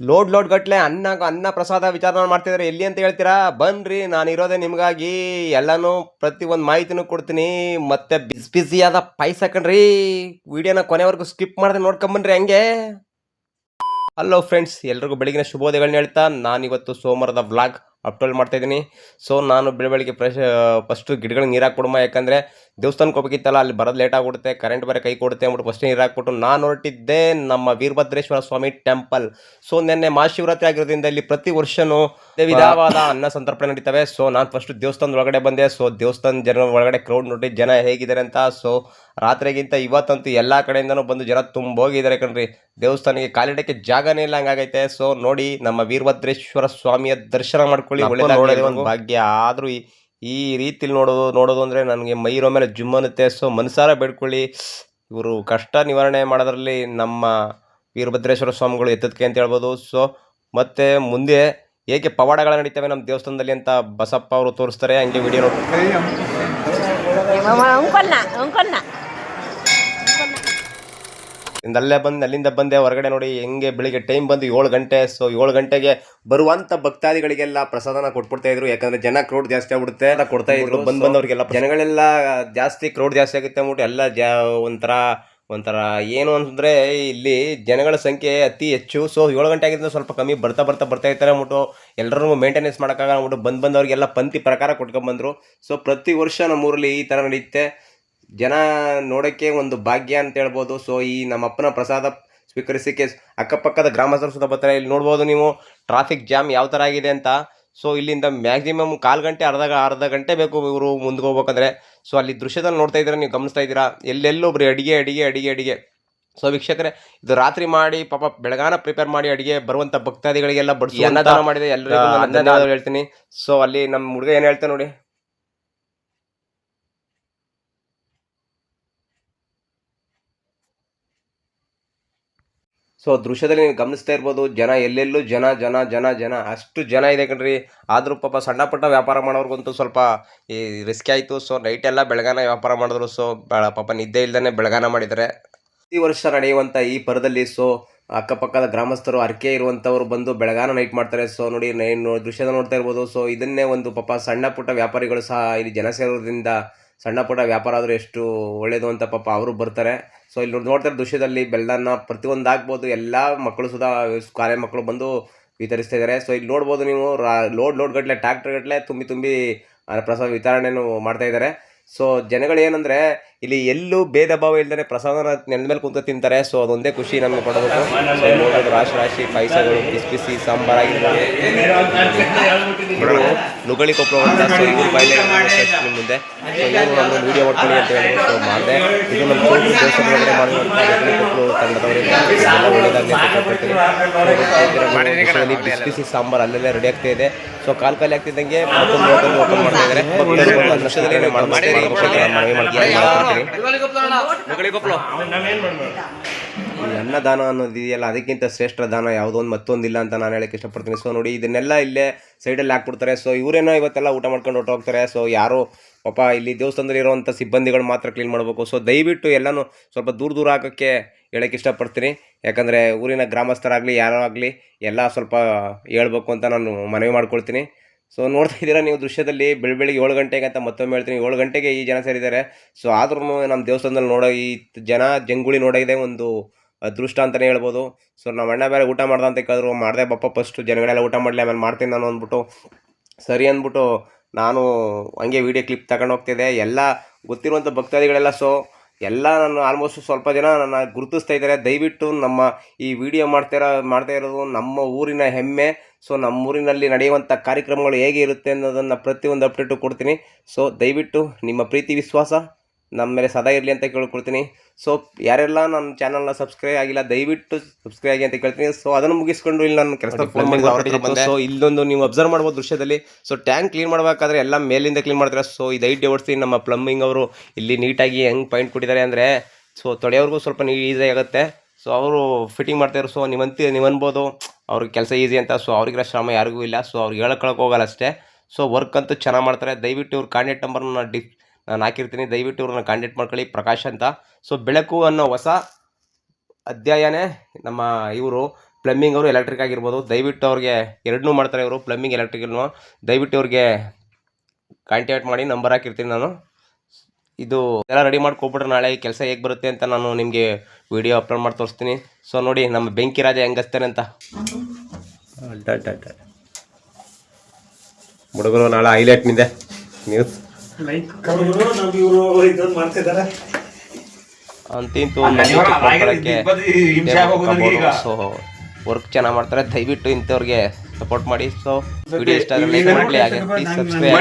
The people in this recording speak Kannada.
ಲೋಡ್ ಗಟ್ಲೆ ಅನ್ನ ಪ್ರಸಾದ ವಿಚಾರ ಮಾಡ್ತಿದ್ದಾರೆ. ಎಲ್ಲಿ ಅಂತ ಹೇಳ್ತೀರಾ? ಬನ್ರಿ, ನಾನು ಇರೋದೇ ನಿಮ್ಗಾಗಿ. ಎಲ್ಲಾನು ಪ್ರತಿ ಒಂದು ಮಾಹಿತಿನೂ ಕೊಡ್ತೀನಿ. ಮತ್ತೆ ಬಿಸಿಯಾದ ಪಾಯಸ ಕಣ್ರಿ. ವಿಡಿಯೋನ ಕೊನೆವರೆಗೂ ಸ್ಕಿಪ್ ಮಾಡದೆ ನೋಡ್ಕೊಂಬನ್ರಿ ಹಂಗೆ. ಹಲೋ ಫ್ರೆಂಡ್ಸ್, ಎಲ್ರಿಗೂ ಬೆಳಗಿನ ಶುಭೋದಯಗಳನ್ನ ಹೇಳ್ತಾ ನಾನಿವತ್ತು ಸೋಮವಾರದ ವ್ಲಾಗ್ ಅಪ್ಲೋಡ್ ಮಾಡ್ತಾ ಇದ್ದೀನಿ. ಸೊ ನಾನು ಬೆಳಗ್ಗೆ ಫಸ್ಟು ಗಿಡಗಳಿಗೆ ನೀರು ಹಾಕ್ಬಿಡಮ್ಮ, ಯಾಕಂದರೆ ದೇವಸ್ಥಾನಕ್ಕೆ ಹೋಗ್ಬೇಕಿತ್ತಲ್ಲ, ಅಲ್ಲಿ ಬರೋದು ಲೇಟ್ ಆಗಿಬಿಡುತ್ತೆ, ಕರೆಂಟ್ ಬೇರೆ ಕೈ ಕೊಡುತ್ತೆ ಅಂದ್ಬಿಟ್ಟು ಫಸ್ಟ್ ನೀರು ಹಾಕ್ಬಿಟ್ಟು ನಾನು ಹೊರಟಿದ್ದೆ ನಮ್ಮ ವೀರಭದ್ರೇಶ್ವರ ಸ್ವಾಮಿ ಟೆಂಪಲ್. ಸೊ ನಿನ್ನೆ ಮಹಾಶಿವರಾತ್ರಿ ಆಗಿರೋದ್ರಿಂದ ಇಲ್ಲಿ ಪ್ರತಿ ವರ್ಷವೂ ವಿಧವಾದ ಅನ್ನ ಸಂತರ್ಪಣೆ ನಡೀತವೆ. ಸೊ ನಾನು ಫಸ್ಟ್ ದೇವಸ್ಥಾನದ ಒಳಗಡೆ ಬಂದೆ. ಸೊ ದೇವಸ್ಥಾನ ಜನ ಒಳಗಡೆ ಕ್ರೌಡ್ ನೋಡಿ ಜನ ಹೇಗಿದ್ದಾರೆ ಅಂತ. ಸೊ ರಾತ್ರಿಗಿಂತ ಇವತ್ತಂತೂ ಎಲ್ಲ ಕಡೆಯಿಂದನೂ ಬಂದು ಜನ ಹೋಗಿದ್ದಾರೆ ಕಣ್ರಿ. ದೇವಸ್ಥಾನಕ್ಕೆ ಕಾಲಿಡಕ್ಕೆ ಜಾಗನೇ ಇಲ್ಲ ಹಂಗಾಗೈತೆ. ಸೊ ನೋಡಿ, ನಮ್ಮ ವೀರಭದ್ರೇಶ್ವರ ಸ್ವಾಮಿಯ ದರ್ಶನ ಮಾಡ್ಕೊಳ್ಳಿ, ಒಳ್ಳೆಯದಾಗಲಿ, ಒಂದು ಭಾಗ್ಯ. ಆದರೂ ಈ ರೀತಿಲಿ ನೋಡೋದು ಅಂದರೆ ನನಗೆ ಮೈರೋ ಮೇಲೆ ಜುಮ್ ಅನ್ನುತ್ತೆ. ಸೊ ಮನಸಾರ ಬೇಡ್ಕೊಳ್ಳಿ, ಇವರು ಕಷ್ಟ ನಿವಾರಣೆ ಮಾಡೋದ್ರಲ್ಲಿ ನಮ್ಮ ವೀರಭದ್ರೇಶ್ವರ ಸ್ವಾಮಿಗಳು ಎತ್ತದಕ್ಕೆ ಅಂತ ಹೇಳ್ಬೋದು. ಸೊ ಮತ್ತೆ ಮುಂದೆ ಹೇಗೆ ಪವಾಡಗಳು ನಡೀತವೆ ನಮ್ಮ ದೇವಸ್ಥಾನದಲ್ಲಿ ಅಂತ ಬಸಪ್ಪ ಅವರು ತೋರಿಸ್ತಾರೆ. ಹಂಗೆ ವಿಡಿಯೋ ನೋಡಿ. ಅಲ್ಲಿಂದ ಬಂದೆ ಹೊರಗಡೆ. ನೋಡಿ ಹೆಂಗೆ ಬೆಳಿಗ್ಗೆ ಟೈಮ್ ಬಂದು 7 ಗಂಟೆ. ಸೊ 7 ಗಂಟೆಗೆ ಬರುವಂಥ ಭಕ್ತಾದಿಗಳಿಗೆಲ್ಲ ಪ್ರಸಾದನ ಕೊಟ್ಬಿಡ್ತಾ ಇದ್ರು, ಯಾಕಂದರೆ ಜನ ಕ್ರೌಡ್ ಜಾಸ್ತಿ ಆಗ್ಬಿಡುತ್ತೆ ಅಂತ ಕೊಡ್ತಾ ಇದ್ರು. ಬಂದವರಿಗೆಲ್ಲ ಜನಗಳೆಲ್ಲ ಜಾಸ್ತಿ ಕ್ರೌಡ್ ಜಾಸ್ತಿ ಆಗುತ್ತೆ ಅಂದ್ಬಿಟ್ಟು ಎಲ್ಲ ಒಂಥರ ಏನು ಅಂತಂದರೆ ಇಲ್ಲಿ ಜನಗಳ ಸಂಖ್ಯೆ ಅತಿ ಹೆಚ್ಚು. ಸೊ 7 ಗಂಟೆ ಆಗಿದ್ದರಿಂದ ಸ್ವಲ್ಪ ಕಮ್ಮಿ ಬರ್ತಾ ಇರ್ತಾರೆ ಅಂದ್ಬಿಟ್ಟು ಎಲ್ಲರೂ ಮೇಂಟೆನೆನ್ಸ್ ಮಾಡೋಕ್ಕಾಗಲ್ಲ ಅಂದ್ಬಿಟ್ಟು ಬಂದವರಿಗೆಲ್ಲ ಪಂಕ್ತಿ ಪ್ರಕಾರ ಕೊಟ್ಕೊಂಡ್ಬಂದರು. ಸೊ ಪ್ರತಿ ವರ್ಷ ನಮ್ಮೂರಲ್ಲಿ ಈ ಥರ ನಡೆಯುತ್ತೆ. ಜನ ನೋಡೋಕ್ಕೆ ಒಂದು ಭಾಗ್ಯ ಅಂತ ಹೇಳ್ಬೋದು. ಸೊ ಈ ನಮ್ಮಪ್ಪನ ಪ್ರಸಾದ ಸ್ವೀಕರಿಸೋಕ್ಕೆ ಅಕ್ಕಪಕ್ಕದ ಗ್ರಾಮಸ್ಥರು ಸುತ್ತ ಬರ್ತಾರೆ. ಇಲ್ಲಿ ನೋಡ್ಬೋದು ನೀವು ಟ್ರಾಫಿಕ್ ಜಾಮ್ ಯಾವ ಥರ ಆಗಿದೆ ಅಂತ. ಸೊ ಇಲ್ಲಿಂದ ಮ್ಯಾಕ್ಸಿಮಮ್ 1/4 ಗಂಟೆ ಅರ್ಧ ಗಂಟೆ ಬೇಕು ಇವರು ಮುಂದೆ ಹೋಗ್ಬೇಕಂದ್ರೆ. ಸೊ ಅಲ್ಲಿ ದೃಶ್ಯದಲ್ಲಿ ನೋಡ್ತಾ ಇದ್ದೀರಾ, ನೀವು ಗಮನಿಸ್ತಾ ಇದ್ದೀರಾ, ಎಲ್ಲೆಲ್ಲೊಬ್ರು ಅಡಿಗೆ. ಸೊ ವೀಕ್ಷಕರೇ, ಇದು ರಾತ್ರಿ ಮಾಡಿ ಪಾಪ ಬೆಳಗಾನ ಪ್ರಿಪೇರ್ ಮಾಡಿ ಅಡಿಗೆ ಬರುವಂಥ ಭಕ್ತಾದಿಗಳಿಗೆಲ್ಲ ಬಡಿಸಿ ಅನ್ನದಾನ ಮಾಡಿದೆ. ಎಲ್ಲರಿಗೂ ಧನ್ಯವಾದ ಹೇಳ್ತೀನಿ. ಸೊ ಅಲ್ಲಿ ನಮ್ಮ ಹುಡುಗ ಏನು ಹೇಳ್ತಾ ನೋಡಿ. ಸೊ ದೃಶ್ಯದಲ್ಲಿ ನೀವು ಗಮನಿಸ್ತಾ ಇರ್ಬೋದು, ಜನ ಎಲ್ಲೆಲ್ಲೂ ಜನ ಅಷ್ಟು ಜನ ಇದೆ ಕಣ್ರಿ. ಆದರೂ ಪಾಪ ಸಣ್ಣ ಪುಟ್ಟ ವ್ಯಾಪಾರ ಮಾಡೋರ್ಗಂತೂ ಸ್ವಲ್ಪ ಈ ರಿಸ್ಕ್ ಆಯಿತು. ಸೊ ನೈಟ್ ಎಲ್ಲ ಬೆಳಗಾನ ವ್ಯಾಪಾರ ಮಾಡಿದ್ರು. ಸೊ ಪಾಪ ನಿದ್ದೆ ಇಲ್ದೇ ಬೆಳಗಾನ ಮಾಡಿದ್ದಾರೆ. ಪ್ರತಿ ವರ್ಷ ನಡೆಯುವಂಥ ಈ ಪರದಲ್ಲಿ ಸೊ ಅಕ್ಕಪಕ್ಕದ ಗ್ರಾಮಸ್ಥರು ಹರಕೆ ಇರುವಂಥವ್ರು ಬಂದು ಬೆಳಗಾನ ನೈಟ್ ಮಾಡ್ತಾರೆ. ಸೊ ನೋಡಿ, ದೃಶ್ಯದ ನೋಡ್ತಾ ಇರ್ಬೋದು. ಸೊ ಇದನ್ನೇ ಒಂದು ಪಾಪ ಸಣ್ಣ ಪುಟ್ಟ ವ್ಯಾಪಾರಿಗಳು ಸಹ ಇಲ್ಲಿ ಜನ ಸೇರೋದ್ರಿಂದ ಸಣ್ಣ ಪುಟ್ಟ ವ್ಯಾಪಾರ ಆದರೂ ಎಷ್ಟು ಒಳ್ಳೇದು ಅಂತ ಪಾಪ ಅವರು ಬರ್ತಾರೆ. ಸೊ ಇಲ್ಲಿ ನೋಡ್ತಾರೆ ದೃಶ್ಯದಲ್ಲಿ ಬೆಲ್ಲನ ಪ್ರತಿಯೊಂದು ಆಗ್ಬೋದು, ಎಲ್ಲ ಮಕ್ಕಳು ಸುಧಾ ಕಾಲೇ ಮಕ್ಕಳು ಬಂದು ವಿತರಿಸ್ತಾ ಇದ್ದಾರೆ. ಸೊ ಇಲ್ಲಿ ನೋಡ್ಬೋದು ನೀವು ಲೋಡ್ ಗಟ್ಟಲೆ ಟ್ರ್ಯಾಕ್ಟರ್ ಗಟ್ಟಲೆ ತುಂಬಿ ಪ್ರಸಾದ ವಿತರಣೆಯನ್ನು ಮಾಡ್ತಾ ಇದ್ದಾರೆ. ಸೊ ಜನಗಳು ಏನಂದರೆ ಇಲ್ಲಿ ಎಲ್ಲೂ ಭೇದ ಭಾವ ಇಲ್ಲದೆ ಪ್ರಸಾದನ ನೆಲದ ಮೇಲೆ ಕುಂತ ತಿಂತಾರೆ. ಸೊ ಅದೊಂದೇ ಖುಷಿ ನಮಗೆ ಕೊಡಬೇಕು. ಸೊ ನೋಡೋದು ರಾಶಿ ಪಾಯಸಗಳು, ಬಿಸಿ ಸಾಂಬಾರಾಗಿರ್ಬೋದು, ನುಗಳಿ ಕೊಪ್ಪಳ ಅಂತ. ಸೊ ಇವ್ರ ಬಾಯಿಲೆ ನಿಮ್ಮ ಮುಂದೆ. ಸೊ ಇವರು ನಾನು ವೀಡಿಯೋ ಮಾಡ್ಕೊಳ್ಳಿ ಅಂತ ಹೇಳಿ ಸೊ ಮಾಡಿದೆ. ಇದು ನಮ್ಮ ಚೋಟು ದೇವಸ್ಥಾನದೊಳಗಡೆ ಮಾಡಿರುವಂಥ ನುಗಳಿ ಕೊಪ್ಪಳು ತಂಡದವರಿಂದ ಒಳ್ಳೆಯದಾಗಲಿ ಬಿಸಿ ಸಾಂಬಾರು ಅಲ್ಲೆಲ್ಲ ರೆಡಿ ಆಗ್ತಾ ಇದೆ. ಸೊ ಕಾಲು ಆಗ್ತಿದ್ದಂಗೆ ಮತ್ತೊಂದು ಹೋಟೆಲ್ ಓಪನ್ ಮಾಡ್ತಾ ಇದ್ದಾರೆ. ಈ ಅನ್ನದಾನ ಅನ್ನೋದು ಇದೆಯಲ್ಲ, ಅದಕ್ಕಿಂತ ಶ್ರೇಷ್ಠ ದಾನ ಯಾವುದೋ ಮತ್ತೊಂದಿಲ್ಲ ಅಂತ ನಾನು ಹೇಳಕ್ಕೆ ಇಷ್ಟಪಡ್ತೀನಿ. ಸೊ ನೋಡಿ, ಇದನ್ನೆಲ್ಲ ಇಲ್ಲೇ ಸೈಡಲ್ಲಿ ಹಾಕ್ಬಿಡ್ತಾರೆ. ಸೊ ಇವರೇನೋ ಇವತ್ತೆಲ್ಲ ಊಟ ಮಾಡ್ಕೊಂಡು ಹೊರಟೋಗ್ತಾರೆ. ಸೊ ಯಾರು ಪಾಪ ಇಲ್ಲಿ ದೇವಸ್ಥಾನದಲ್ಲಿ ಇರುವಂಥ ಸಿಬ್ಬಂದಿಗಳು ಮಾತ್ರ ಕ್ಲೀನ್ ಮಾಡಬೇಕು. ಸೊ ದಯವಿಟ್ಟು ಎಲ್ಲನೂ ಸ್ವಲ್ಪ ದೂರ ಹಾಕೋಕ್ಕೆ ಹೇಳಕ್ಕೆ ಇಷ್ಟಪಡ್ತೀನಿ. ಯಾಕಂದರೆ ಊರಿನ ಗ್ರಾಮಸ್ಥರಾಗಲಿ ಯಾರೋ ಆಗಲಿ ಎಲ್ಲ ಸ್ವಲ್ಪ ಹೇಳ್ಬೇಕು ಅಂತ ನಾನು ಮನವಿ ಮಾಡ್ಕೊಳ್ತೀನಿ. ಸೊ ನೋಡ್ತಾ ಇದ್ದೀರಾ ನೀವು ದೃಶ್ಯದಲ್ಲಿ ಬೆಳಿಗ್ಗೆ 7 ಗಂಟೆಗೆ ಅಂತ ಮತ್ತೊಮ್ಮೆ ಹೇಳ್ತೀನಿ, 7 ಗಂಟೆಗೆ ಈ ಜನ ಸೇರಿದ್ದಾರೆ. ಸೊ ಆದ್ರೂ ನಮ್ಮ ದೇವಸ್ಥಾನದಲ್ಲಿ ನೋಡೋ ಈ ಜಂಗುಳಿ ನೋಡೋದೇ ಒಂದು ಅದೃಷ್ಟ ಅಂತಲೇ ಹೇಳ್ಬೋದು. ಸೊ ನಮ್ಮ ಅಣ್ಣ ಬೇರೆ ಊಟ ಮಾಡ್ದೆ ಅಂತ ಕೇಳಿದ್ರು, ಮಾಡಿದೆ ಬಪ್ಪ ಫಸ್ಟು ಜನಗಳೆಲ್ಲ ಊಟ ಮಾಡಲಿ ಆಮೇಲೆ ಮಾಡ್ತೀನಿ ನಾನು ಅಂದ್ಬಿಟ್ಟು ಸರಿ ಅಂದ್ಬಿಟ್ಟು ನಾನು ಹಂಗೆ ವೀಡಿಯೋ ಕ್ಲಿಪ್ ತಗೊಂಡು ಹೋಗ್ತಿದ್ದೆ. ಎಲ್ಲ ಗೊತ್ತಿರುವಂಥ ಭಕ್ತಾದಿಗಳೆಲ್ಲ ಸೊ ಎಲ್ಲ ನಾನು ಆಲ್ಮೋಸ್ಟ್ ಸ್ವಲ್ಪ ಜನ ನನ್ನ ಗುರುತಿಸ್ತಾ ಇದ್ದಾರೆ. ದಯವಿಟ್ಟು ನಮ್ಮ ಈ ವಿಡಿಯೋ ಮಾಡ್ತಾ ಇರೋದು ನಮ್ಮ ಊರಿನ ಹೆಮ್ಮೆ. ಸೊ ನಮ್ಮೂರಿನಲ್ಲಿ ನಡೆಯುವಂಥ ಕಾರ್ಯಕ್ರಮಗಳು ಹೇಗೆ ಇರುತ್ತೆ ಅನ್ನೋದನ್ನು ಪ್ರತಿಯೊಂದು ಅಪ್ಡೇಟು ಕೊಡ್ತೀನಿ. ಸೊ ದಯವಿಟ್ಟು ನಿಮ್ಮ ಪ್ರೀತಿ ವಿಶ್ವಾಸ ನಮ್ಮ ಮೇಲೆ ಸದಾ ಇರಲಿ ಅಂತ ಕೇಳ್ಕೊಳ್ತೀನಿ. ಸೊ ಯಾರೆಲ್ಲ ನನ್ನ ಚಾನಲ್ನ ಸಬ್ಸ್ಕ್ರೈಬ್ ಆಗಿಲ್ಲ ದಯವಿಟ್ಟು ಸಬ್ಸ್ಕ್ರೈಬ್ ಆಗಿ ಅಂತ ಕೇಳ್ತೀನಿ. ಸೊ ಅದನ್ನು ಮುಗಿಸ್ಕೊಂಡು ಇಲ್ಲಿ ನಾನು ಕೆಲಸ ಸೊ ಇಲ್ಲೊಂದು ನೀವು ಅಬ್ಸರ್ವ್ ಮಾಡ್ಬೋದು ದೃಶ್ಯದಲ್ಲಿ. ಸೊ ಟ್ಯಾಂಕ್ ಕ್ಲೀನ್ ಮಾಡಬೇಕಾದ್ರೆ ಎಲ್ಲ ಮೇಲಿಂದ ಕ್ಲೀನ್ ಮಾಡ್ತಾರೆ. ಸೊ ಇದು 8 ಓಡಿಸಿ ನಮ್ಮ ಪ್ಲಂಬಿಂಗ್ ಅವರು ಇಲ್ಲಿ ನೀಟಾಗಿ ಹೆಂಗೆ ಪಾಯಿಂಟ್ ಕೊಟ್ಟಿದ್ದಾರೆ ಅಂದರೆ ಸೊ ತೊಳೆಯೋರ್ಗೂ ಸ್ವಲ್ಪ ಈಸಿ ಆಗುತ್ತೆ. ಸೊ ಅವರು ಫಿಟ್ಟಿಂಗ್ ಮಾಡ್ತಾಯಿದ್ರು. ಸೊ ನೀವು ಅನ್ಬೋದು ಅವ್ರಿಗೆ ಕೆಲಸ ಈಸಿ ಅಂತ. ಸೊ ಅವ್ರಿಗಿರೋ ಶ್ರಮ ಯಾರಿಗೂ ಇಲ್ಲ. ಸೊ ಅವ್ರಿಗೆ ಹೇಳ್ಕೊಳಕ್ಕೆ ಹೋಗಲ್ಲ ಅಷ್ಟೇ. ಸೊ ವರ್ಕ್ ಅಂತೂ ಚೆನ್ನಾಗಿ ಮಾಡ್ತಾರೆ. ದಯವಿಟ್ಟು ಇವ್ರ ಕಾಂಟ್ಯಾಕ್ಟ್ ನಂಬರ್ನ ನಾನು ಹಾಕಿರ್ತೀನಿ, ದಯವಿಟ್ಟು ಇವ್ರನ್ನ ಕಾಂಟ್ಯಾಕ್ಟ್ ಮಾಡ್ಕೊಳ್ಳಿ, ಪ್ರಕಾಶ್ ಅಂತ. ಸೊ ಬೆಳಕು ಅನ್ನೋ ಹೊಸ ಅಧ್ಯಾಯನೇ ನಮ್ಮ ಇವರು ಪ್ಲಂಬಿಂಗ್ ಅವರು ಎಲೆಕ್ಟ್ರಿಕ್ ಆಗಿರ್ಬೋದು. ದಯವಿಟ್ಟು ಅವ್ರಿಗೆ ಎರಡನ್ನೂ ಮಾಡ್ತಾರೆ ಇವರು, ಪ್ಲಂಬಿಂಗ್ ಎಲೆಕ್ಟ್ರಿಕಲ್ನು. ದಯವಿಟ್ಟು ಅವ್ರಿಗೆ ಕಾಂಟ್ಯಾಕ್ಟ್ ಮಾಡಿ, ನಂಬರ್ ಹಾಕಿರ್ತೀನಿ ನಾನು. ಇದು ಎಲ್ಲ ರೆಡಿ ಮಾಡ್ಕೊಬಿಟ್ರೆ ನಾಳೆ ಈ ಕೆಲಸ ಹೇಗೆ ಬರುತ್ತೆ ಅಂತ ನಾನು ನಿಮಗೆ ವಿಡಿಯೋ ಅಪ್ಲೋಡ್ ಮಾಡಿ ತೋರಿಸ್ತೀನಿ. ಸೊ ನೋಡಿ ನಮ್ಮ ಬೆಂಕಿ ರಾಜ ಹೆಂಗೆ ಹಚ್ತಾನೆ ಅಂತ. ಹುಡುಗರು ನಾಳೆ ಹೈಲೈಟ್ ನಿಂದೆ ನ್ಯೂಸ್ ಅಂತಿಂತೂ ಸೊ ವರ್ಕ್ ಚೆನ್ನಾಗಿ ಮಾಡ್ತಾರೆ. ದಯವಿಟ್ಟು ಇಂಥವ್ರಿಗೆ ಸಪೋರ್ಟ್ ಮಾಡಿ. ಸೊ ವಿಡಿಯೋ ಇಷ್ಟ ಆದರೆ ಲೈಕ್ ಮಾಡಲಿ, ಹಾಗೆ ಸಬ್ಸ್ಕ್ರೈಬ್